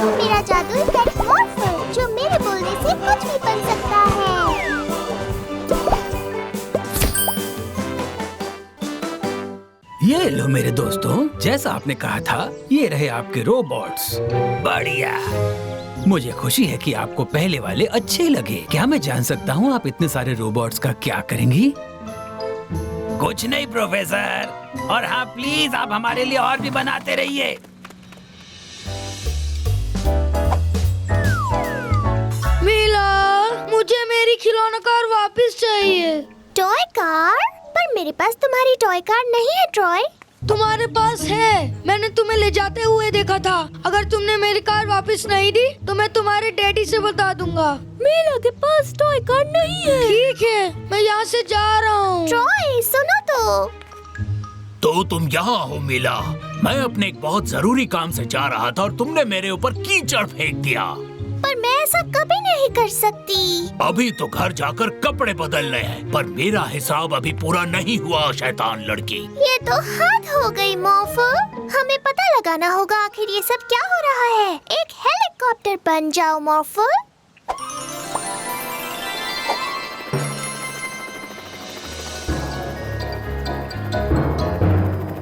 मेरा जादुई पेट मॉर्फल जो मेरे बोलने से कुछ भी बन सकता है। ये लो मेरे दोस्तों, जैसा आपने कहा था, ये रहे आपके रोबोट्स। बढ़िया। मुझे खुशी है कि आपको पहले वाले अच्छे लगे। क्या मैं जान सकता हूँ आप इतने सारे रोबोट्स का क्या करेंगी? कुछ नहीं प्रोफेसर। और हाँ, प्लीज आप हमारे लिए और भी बनाते रहिए। मीला, मुझे मेरी खिलौना कार वापस चाहिए। Toy car? पर मेरे पास तुम्हारी टॉय कार नहीं है ट्रॉय। तुम्हारे पास है, मैंने तुम्हें ले जाते हुए देखा था। अगर तुमने मेरी कार वापस नहीं दी तो मैं तुम्हारे डैडी से बता दूंगा। मीला के पास टॉय कार नहीं है। ठीक है, मैं यहाँ से जा रहा हूँ। ट्रॉय सुनो तो तुम यहाँ हो मीला। मैं अपने एक बहुत जरूरी काम से जा रहा था और तुमने मेरे ऊपर कीचड़ फेंक दिया। पर मैं ऐसा कभी नहीं कर सकती। अभी तो घर जाकर कपड़े बदलने हैं, पर मेरा हिसाब अभी पूरा नहीं हुआ शैतान लड़की। ये तो हद हो गई मॉर्फल। हमें पता लगाना होगा आखिर ये सब क्या हो रहा है। एक हेलीकॉप्टर बन जाओ मॉर्फल।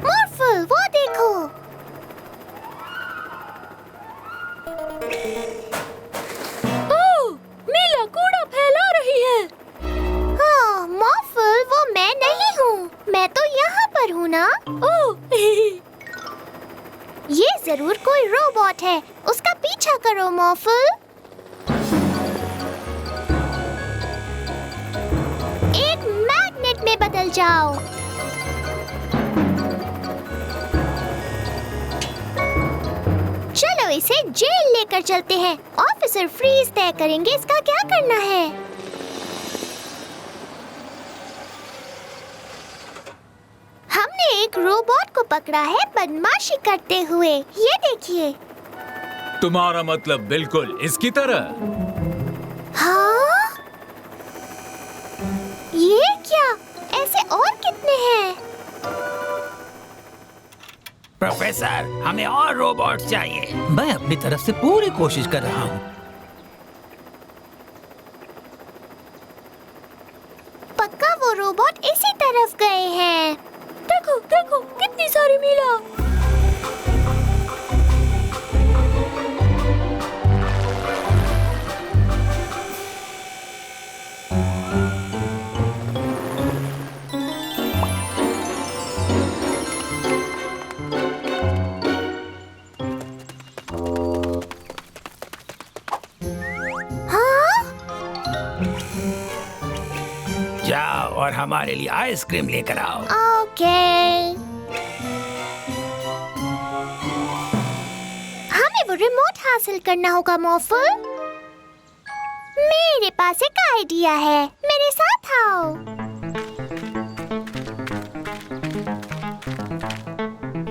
मॉर्फल वो देखो। मीला कूड़ा फैला रही है। हाँ मॉर्फल, वो मैं नहीं हूँ। मैं तो यहाँ पर हूँ ना। ओह, ये जरूर कोई रोबोट है। उसका पीछा करो मॉर्फल। एक मैग्नेट में बदल जाओ। चलो इसे जेल लेकर चलते हैं। ऑफिसर फ्रीज तय करेंगे इसका क्या करना है। हमने एक रोबोट को पकड़ा है बदमाशी करते हुए। ये देखिए। तुम्हारा मतलब बिल्कुल इसकी तरह? हाँ? ये क्या? ऐसे और कितने हैं? प्रोफेसर, हमें और रोबोट्स चाहिए। मैं अपनी तरफ से पूरी कोशिश कर रहा हूँ। पक्का वो रोबोट इसी तरफ गए हैं। देखो देखो कितनी सारी मीला। जाओ और हमारे लिए आइसक्रीम लेकर आओ। ओके। हमें वो रिमोट हासिल करना होगा मॉर्फल। मेरे पास एक आइडिया है। मेरे साथ आओ।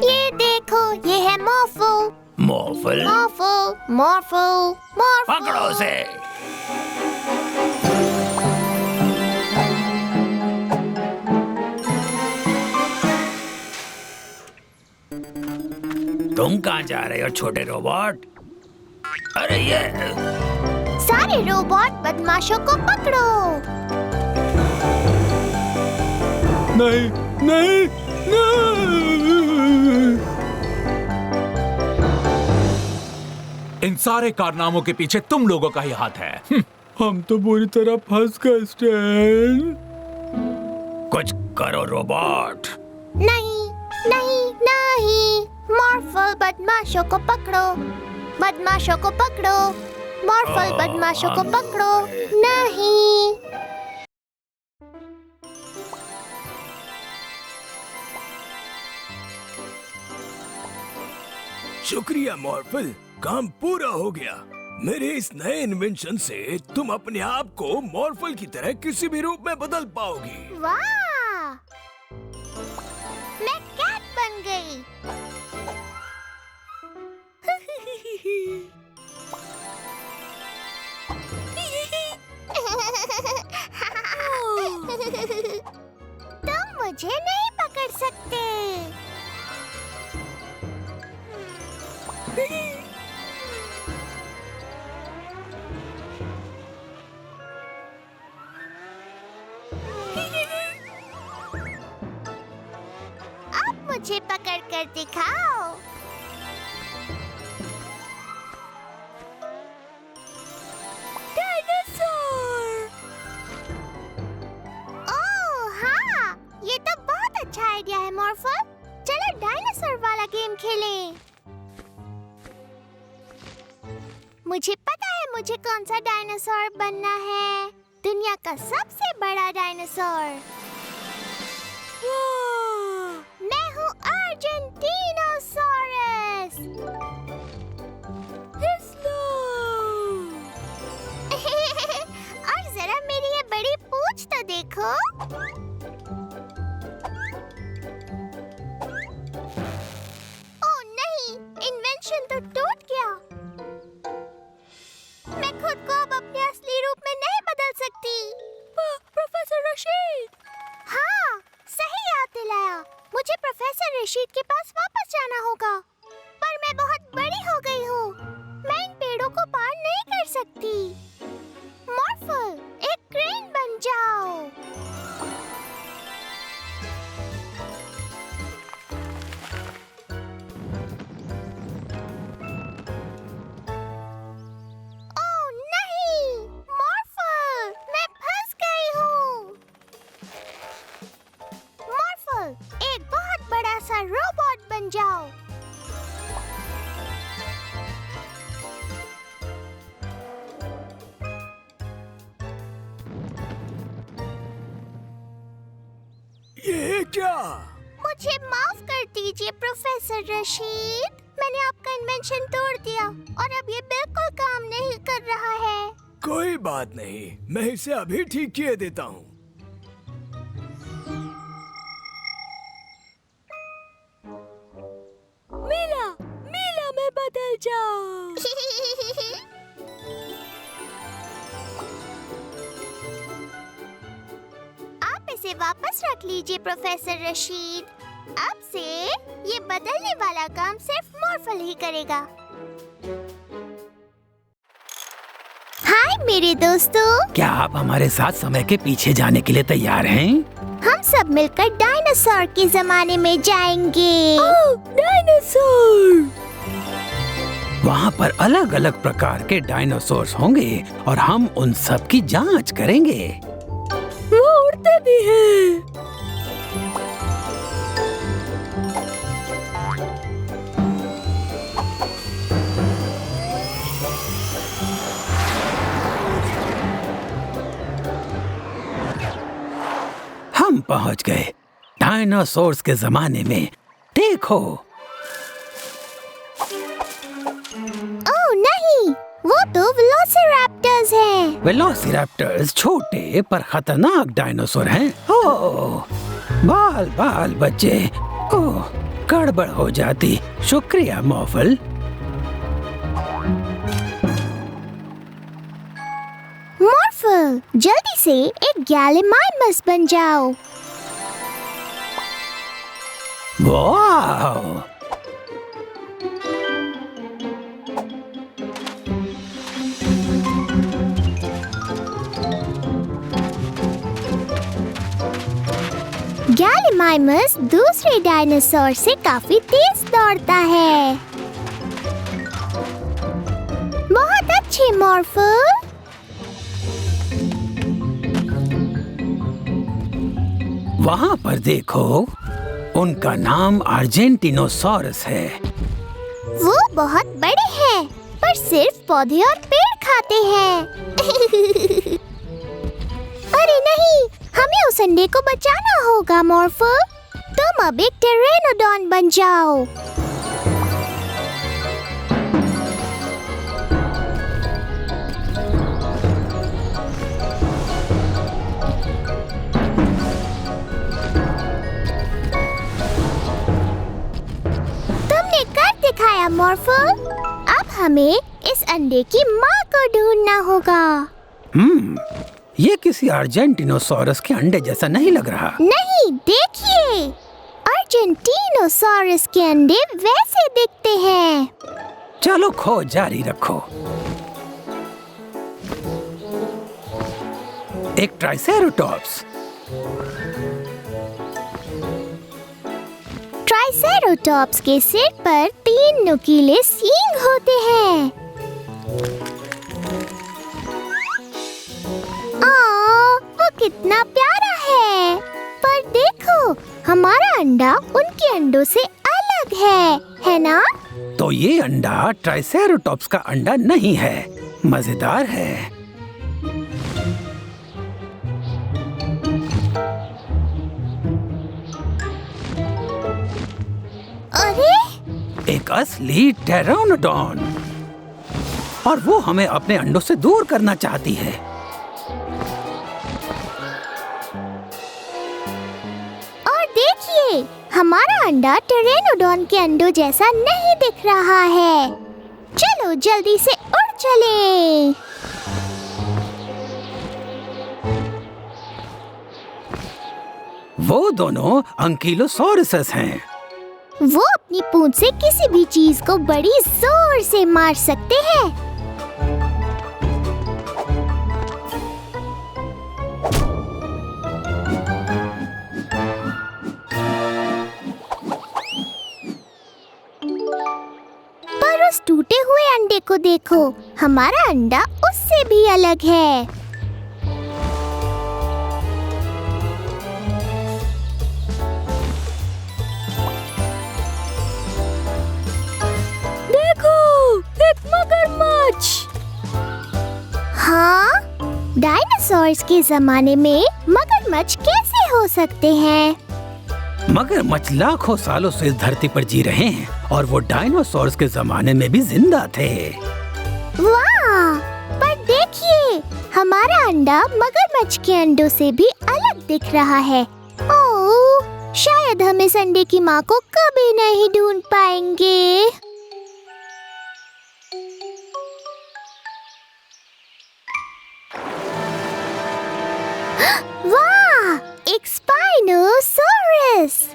ये देखो, ये है मॉर्फल। मॉर्फल? मॉर्फल, मॉर्फल, मॉर्फल। पकड़ो उसे। तुम कहाँ जा रहे हो छोटे रोबोट? अरे ये सारे रोबोट बदमाशों को पकड़ो। नहीं नहीं नहीं। इन सारे कारनामों के पीछे तुम लोगों का ही हाथ है। हम तो बुरी तरह फंस गए स्टैन। कुछ करो रोबोट। नहीं नहीं नहीं। मॉर्फल बदमाशों को पकड़ो। बदमाशों को पकड़ो। मॉर्फल बदमाशों को पकड़ो। नहीं। शुक्रिया मॉर्फल, काम पूरा हो गया। मेरे इस नए इन्वेंशन से तुम अपने आप को मॉर्फल की तरह किसी भी रूप में बदल पाओगी। वाह, मैं कैट बन गई। तुम मुझे नहीं पकड़ सकते। पकड़ कर दिखाओ। डायनासोर। ओह हाँ, ये तो बहुत अच्छा आइडिया है मॉर्फल। चलो डायनासोर वाला गेम खेलें। मुझे पता है मुझे कौन सा डायनासोर बनना है। दुनिया का सबसे बड़ा डायनासोर। मैं हूँ अर्जेंटीनोसॉरस। और जरा मेरी ये बड़ी पूंछ तो देखो। ओह नहीं, इन्वेंशन तो टूट गया। मैं खुद को अब अपने असली रूप में नहीं बदल सकती। प्रोफेसर रशीद। हाँ, सही याद दिलाया। मुझे प्रोफेसर रशीद के पास वापस जाना होगा। पर मैं बहुत बड़ी हो गई हूँ। मैं इन पेड़ों को पार नहीं कर सकती। मॉर्फल, एक क्रेन बन जाओ। ओह नहीं, मॉर्फल, मैं फंस गई हूँ। मॉर्फल, एक बहुत बड़ा सा रोबोट बन जाओ। ये क्या? मुझे माफ कर दीजिए प्रोफेसर रशीद। मैंने आपका इन्वेंशन तोड़ दिया और अब ये बिल्कुल काम नहीं कर रहा है। कोई बात नहीं, मैं इसे अभी ठीक किए देता हूँ। मीला, मीला में बदल जाओ। आप इसे वापस रख लीजिए प्रोफेसर रशीद। अब से ये बदलने वाला काम सिर्फ मॉर्फल ही करेगा। हाय मेरे दोस्तों। क्या आप हमारे साथ समय के पीछे जाने के लिए तैयार हैं? हम सब मिलकर डायनासोर के जमाने में जाएंगे। डायनासोर। वहाँ पर अलग अलग प्रकार के डायनासोर्स होंगे और हम उन सब की जांच करेंगे। वो उड़ते भी हैं। हम पहुँच गए डायनासोर्स के जमाने में। देखो। ओह नहीं, वो तो वेलोसिरैप्टर्स हैं। वेलोसिरैप्टर्स छोटे पर खतरनाक डायनासोर हैं। ओह, बाल बाल बच्चे। ओह, गड़बड़ हो जाती। शुक्रिया मॉर्फल। मॉर्फल, जल्दी से एक गैलीमाइमस बन जाओ। वाह! गैलीमाइमस दूसरे डायनासोर से काफी तेज दौड़ता है। बहुत अच्छे मॉर्फल। वहाँ पर देखो, उनका अर्जेंटीनोसॉरस अर्जेंटिनोसॉरस है। वो बहुत बड़े हैं, पर सिर्फ पौधे और पेड़ खाते हैं। अरे नहीं, हमें उस अंडे को बचाना होगा मॉर्फल। तुम अब एक टेरेनोडॉन बन जाओ। तुमने कर दिखाया मॉर्फल। अब हमें इस अंडे की माँ को ढूंढना होगा। ये किसी अर्जेंटिनोसॉरस के अंडे जैसा नहीं लग रहा। नहीं, देखिए, अर्जेंटिनोसॉरस के अंडे वैसे दिखते हैं। चलो खोज जारी रखो। एक ट्राइसेरोटॉप्स। ट्राइसेरोटॉप्स के सिर पर 3 नुकीले सींग होते हैं। वो कितना प्यारा है। पर देखो, हमारा अंडा उनके अंडों से अलग है ना? तो ये अंडा ट्राइसेरोटॉप्स का अंडा नहीं है। मजेदार है। अरे, एक असली टेरोनोडॉन, और वो हमें अपने अंडों से दूर करना चाहती है। और देखिए, हमारा अंडा टेरेनोडॉन के अंडों जैसा नहीं दिख रहा है। चलो जल्दी से उड़ चलें। वो दोनों अंकीलोसोरस हैं। वो अपनी पूंछ से किसी भी चीज को बड़ी जोर से मार सकते हैं। पर उस टूटे हुए अंडे को देखो, हमारा अंडा उससे भी अलग है। एक मगरमच्छ। हाँ, डायनासोर्स के जमाने में मगरमच्छ कैसे हो सकते हैं? मगरमच्छ लाखों सालों से इस धरती पर जी रहे हैं और वो डायनासोर्स के जमाने में भी जिंदा थे। वाह! पर देखिए, हमारा अंडा मगरमच्छ के अंडों से भी अलग दिख रहा है। ओह, शायद हम इस अंडे की माँ को कभी नहीं ढूंढ पाएंगे। वाह! एक स्पाइनोसॉरस।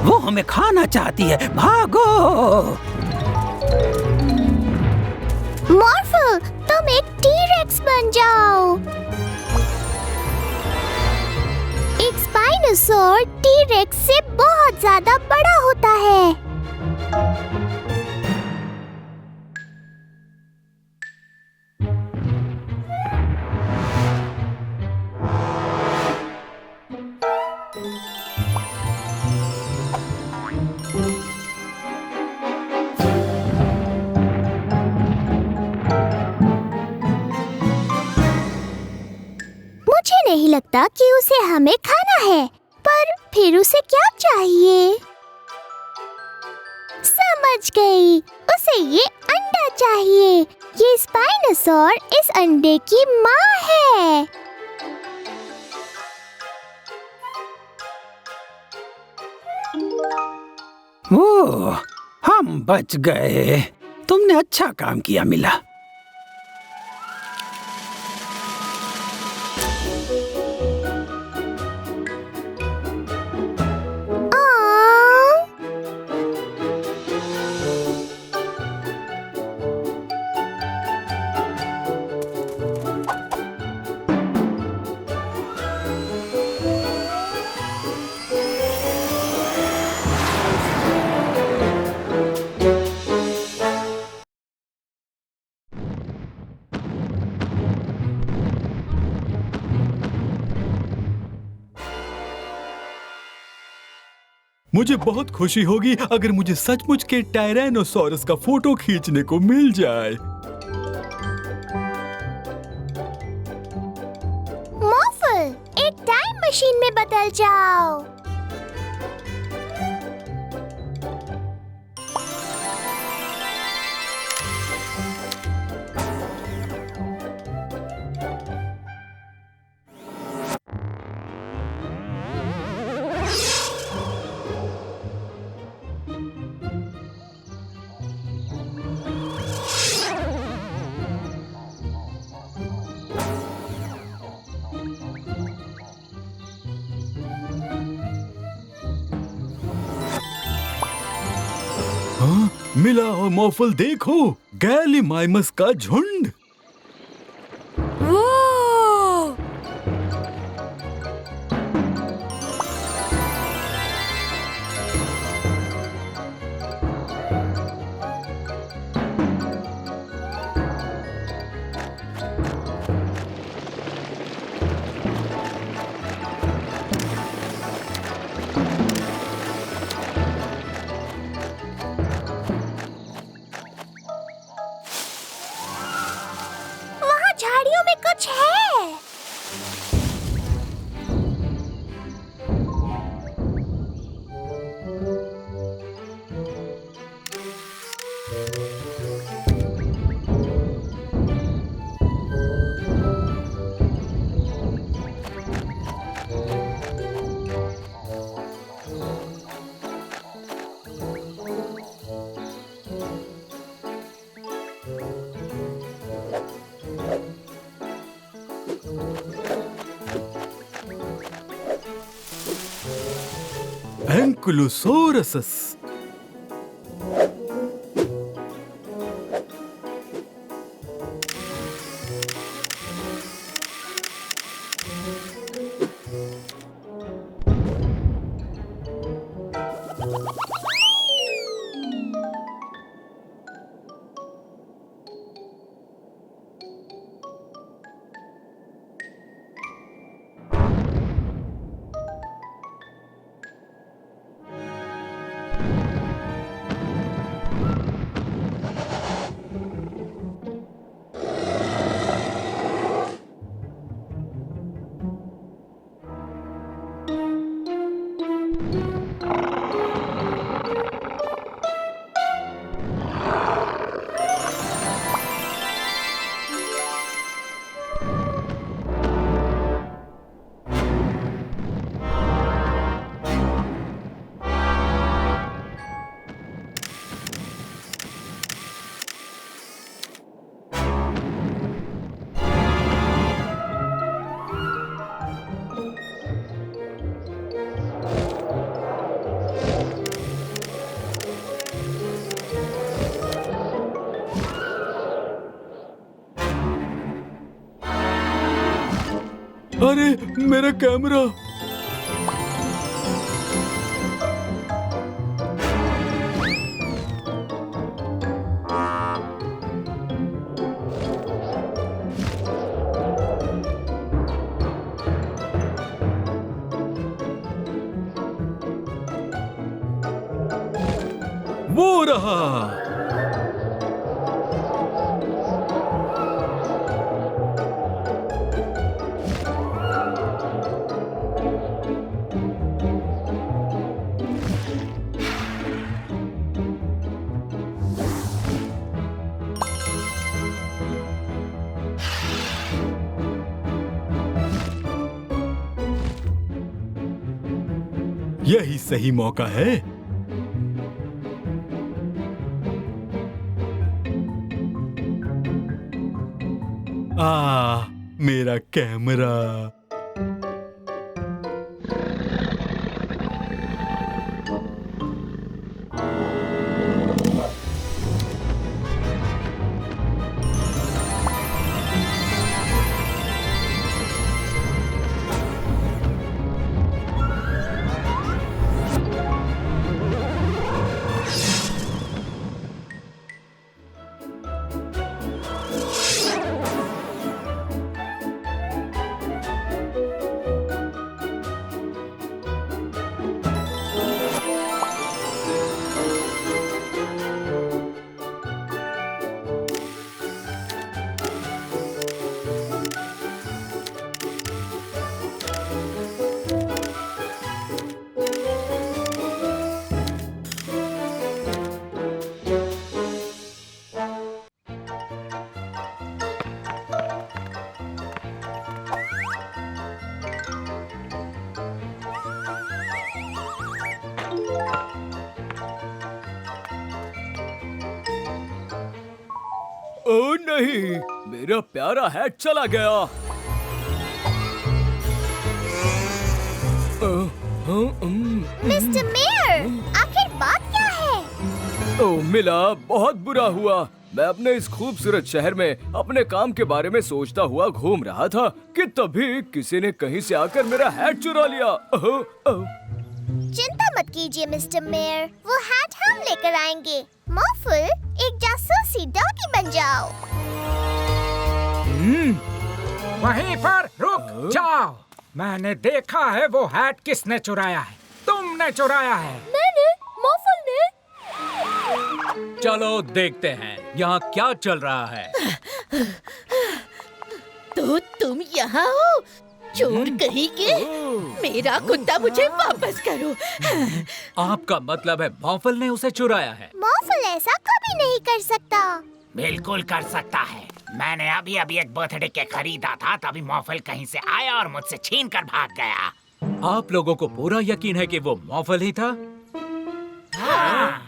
वो हमें खाना चाहती है, भागो! मॉर्फल, तुम एक टी-रेक्स बन जाओ। एक स्पाइनोसॉर टी-रेक्स से बहुत ज्यादा बड़ा होता है। मुझे नहीं लगता कि उसे हमें खाना है, पर फिर उसे क्या चाहिए? समझ गई, उसे ये अंडा चाहिए। ये स्पाइनोसॉर इस अंडे की माँ है। ओह, हम बच गए। तुमने अच्छा काम किया मिला। मुझे बहुत खुशी होगी अगर मुझे सचमुच के टायरेनोसॉरस का फोटो खींचने को मिल जाए। मॉर्फल, एक टाइम मशीन में बदल जाओ। हाँ, मिला और मॉर्फल देखो, गैलीमाइमस का झुंड। वो एंकुलोसोरस। अरे मेरा कैमरा। वो रहा। यही सही मौका है। मेरा कैमरा। ओ नहीं, मेरा प्यारा हैट चला गया। मिस्टर मेयर, आखिर बात क्या है? ओ मिला, बहुत बुरा हुआ। मैं अपने इस खूबसूरत शहर में अपने काम के बारे में सोचता हुआ घूम रहा था कि तभी किसी ने कहीं से आकर मेरा हैट चुरा लिया। चिंता मत कीजिए मिस्टर मेयर, वो हैट हम लेकर आएंगे। मॉर्फल, एक जासूसी डॉगी बन जाओ। वहीं पर रुक जाओ। मैंने देखा है वो हैट किसने चुराया है। तुमने चुराया है। मैंने, मॉर्फल ने। चलो देखते हैं यहाँ क्या चल रहा है। तो तुम यहाँ हो, चोर कहीं के। मेरा कुत्ता मुझे वापस करो। आपका मतलब है मॉर्फल ने उसे चुराया है? मॉर्फल ऐसा कभी नहीं कर सकता। बिल्कुल कर सकता है। मैंने अभी एक बर्थडे केक खरीदा था, तभी मॉर्फल कहीं से आया और मुझसे छीन कर भाग गया। आप लोगों को पूरा यकीन है कि वो मॉर्फल ही था? हाँ।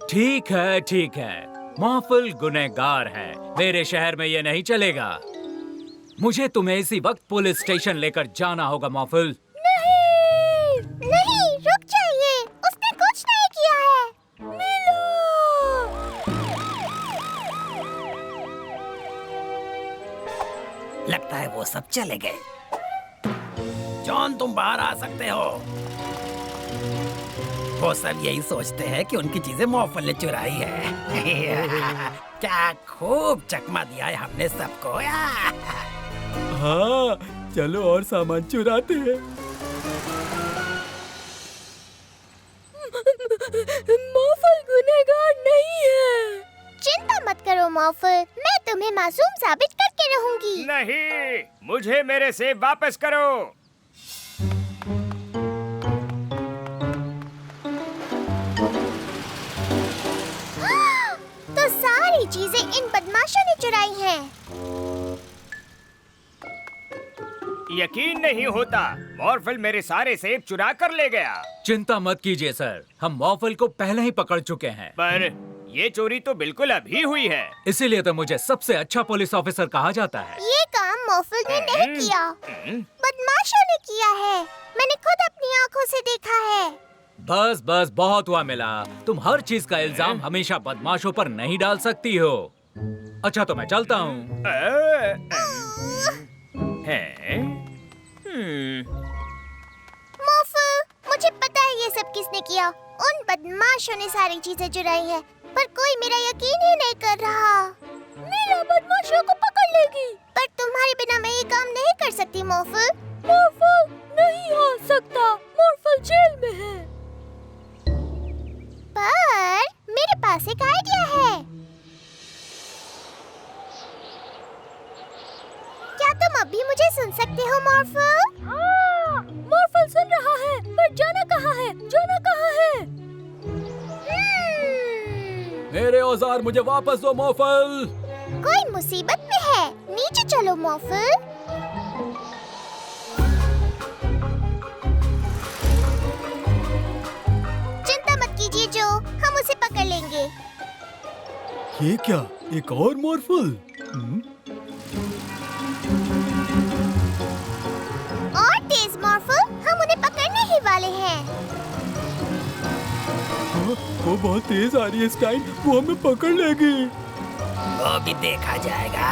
ठीक है। मॉर्फल गुनहगार है। मेरे शहर में ये नहीं चलेगा। मुझे तुम्हें इसी वक्त पुलिस स्टेशन लेकर जाना होगा मॉर्फल। नहीं, रुक सब चले गए। जॉन, तुम बाहर आ सकते हो। वो सब यही सोचते हैं कि उनकी चीजें मॉर्फल ने चुराई है। क्या खूब चकमा दिया है हमने सबको। हाँ, चलो और सामान चुराते हैं। मॉर्फल गुनहगार नहीं है। चिंता मत करो मॉर्फल, मैं तुम्हें मासूम साबित करके रहूंगी। नहीं, मुझे मेरे सेब वापस करो। तो सारी चीजें इन बदमाशों ने चुराई हैं। यकीन नहीं होता, मॉर्फल मेरे सारे सेब चुरा कर ले गया। चिंता मत कीजिए सर, हम मॉर्फल को पहले ही पकड़ चुके हैं। पर ये चोरी तो बिल्कुल अभी हुई है। इसीलिए तो मुझे सबसे अच्छा पुलिस ऑफिसर कहा जाता है। ये काम मॉर्फल ने नहीं किया, बदमाशों ने किया है। मैंने खुद अपनी आंखों से देखा है। बस बस, बहुत हुआ मिला। तुम हर चीज का इल्जाम हमेशा बदमाशों पर नहीं डाल सकती हो। अच्छा तो मैं चलता हूँ। मॉर्फल, मुझे पता है ये सब किसने किया। उन बदमाशों ने सारी चीजें चुराई है, पर कोई मेरा यकीन ही नहीं कर रहा। मीरा बदमाशों को पकड़ लेगी, पर तुम्हारे बिना मैं ये काम नहीं कर सकती मॉर्फल। मॉर्फल नहीं आ सकता, मॉर्फल जेल में है। पर मेरे पास एक आइडिया है। क्या तुम अभी मुझे सुन सकते हो मॉर्फल? हाँ, मॉर्फल सुन रहा है, पर जाना कहाँ है? जाना कहाँ है? मेरे औजार मुझे वापस दो मॉर्फल। कोई मुसीबत में है, नीचे चलो मॉर्फल। चिंता मत कीजिए जो, हम उसे पकड़ लेंगे। ये क्या, एक और मॉर्फल? और तेज मॉर्फल, हम उन्हें पकड़ने ही वाले हैं। वो बहुत तेज आ रही है इस टाइम, वो हमें पकड़ लेगी। वो भी देखा जाएगा।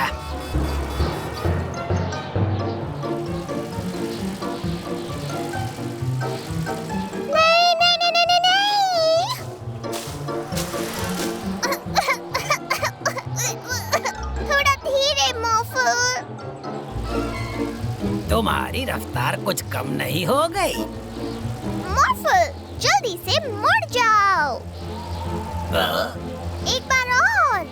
नहीं नहीं नहीं नहीं नहीं, थोड़ा धीरे मॉर्फल। तुम्हारी रफ्तार कुछ कम नहीं हो गई? मॉर्फल, जल्दी से मुड़ जाओ। एक बार और।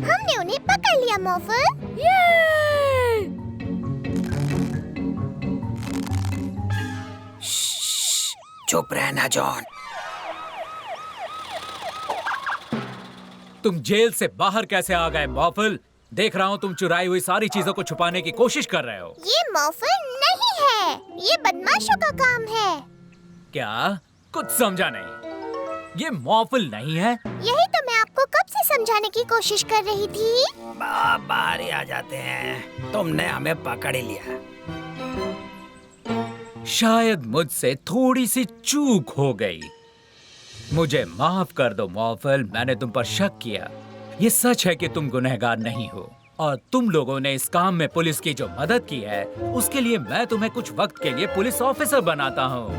हमने उन्हें पकड़ लिया मॉर्फल। चुप रहना जॉन। तुम जेल से बाहर कैसे आ गए मॉर्फल? देख रहा हूँ तुम चुराई हुई सारी चीजों को छुपाने की कोशिश कर रहे हो। ये मॉर्फल नहीं है, ये बदमाशों का काम है। क्या? कुछ समझा नहीं। ये मॉर्फल नहीं है? यही तो मैं आपको कब से समझाने की कोशिश कर रही थी। बाहर ही आ जाते हैं, तुमने हमें पकड़ ही लिया। शायद मुझसे थोड़ी सी चूक हो गई। मुझे माफ कर दो मॉर्फल, मैंने तुम पर शक किया। ये सच है कि तुम गुनहगार नहीं हो, और तुम लोगों ने इस काम में पुलिस की जो मदद की है उसके लिए मैं तुम्हें कुछ वक्त के लिए पुलिस ऑफिसर बनाता हूँ।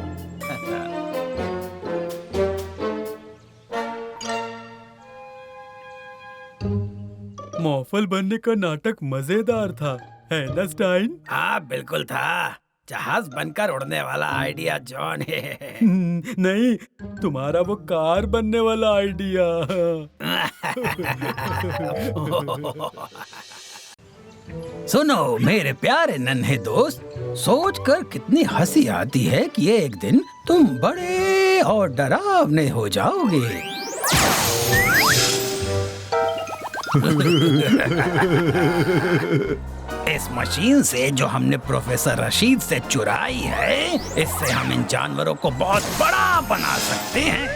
मॉर्फल बनने का नाटक मजेदार था, है ना स्टाइन? हाँ बिल्कुल था। जहाज बनकर उड़ने वाला आइडिया जॉन है। नहीं, तुम्हारा वो कार बनने वाला आइडिया। सुनो मेरे प्यारे नन्हे दोस्त, सोचकर कितनी हंसी आती है कि एक दिन तुम बड़े और डरावने हो जाओगे। इस मशीन से जो हमने प्रोफेसर रशीद से चुराई है, इससे हम इन जानवरों को बहुत बड़ा बना सकते हैं।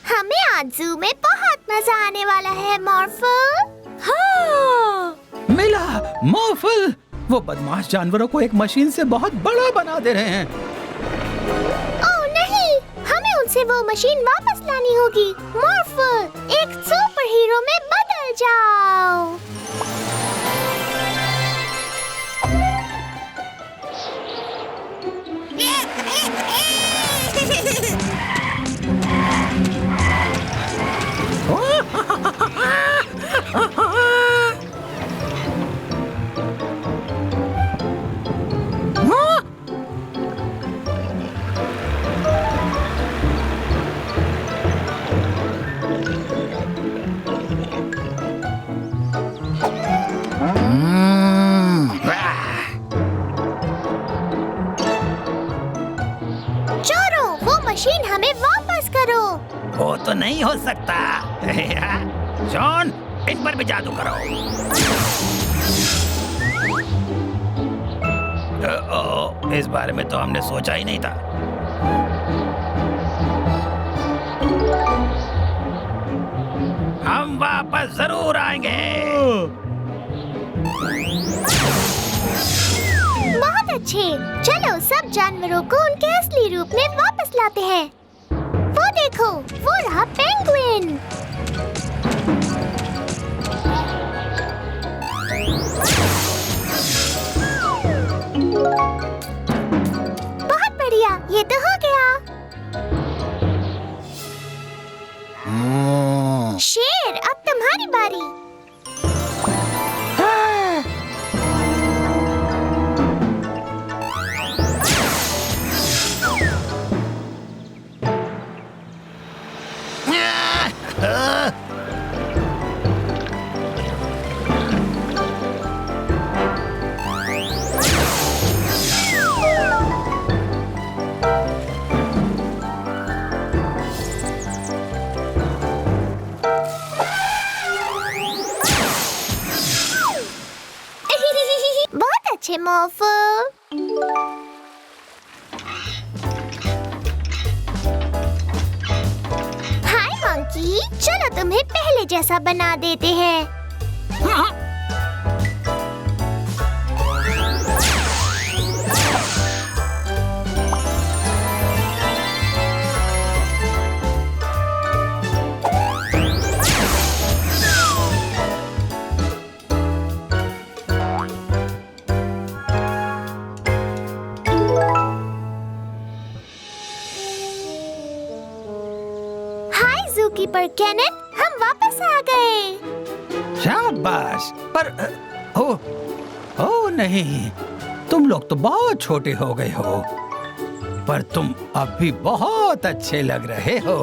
हमें आज जू में बहुत मजा आने वाला है मॉर्फल। हाँ, मिला मॉर्फल, वो बदमाश जानवरों को एक मशीन से बहुत बड़ा बना दे रहे हैं। ओह नहीं, हमें उनसे वो मशीन वापस लानी होगी। मॉर्फल, एक सुपर हीरो में बदल जाओ। चोरों, वो मशीन हमें वापस करो। वो तो नहीं हो सकता। जॉन, इन पर भी जादू करो। इस बारे में तो हमने सोचा ही नहीं था। हम वापस जरूर आएंगे। बहुत अच्छे, चलो सब जानवरों को उनके असली रूप में वापस लाते हैं। वो देखो, वो रहा पेंगुइन। बहुत बढ़िया, ये तो हो गया। शेर, अब तुम्हारी बारी। बहुत अच्छे मॉर्फल। हाय मंकी, चलो तुम्हें पहले जैसा बना देते हैं। ज़ूकीपर कैनन, हम वापस आ गए। शाबाश। पर ओ नहीं, तुम लोग तो बहुत छोटे हो गए हो, पर तुम अब भी बहुत अच्छे लग रहे हो।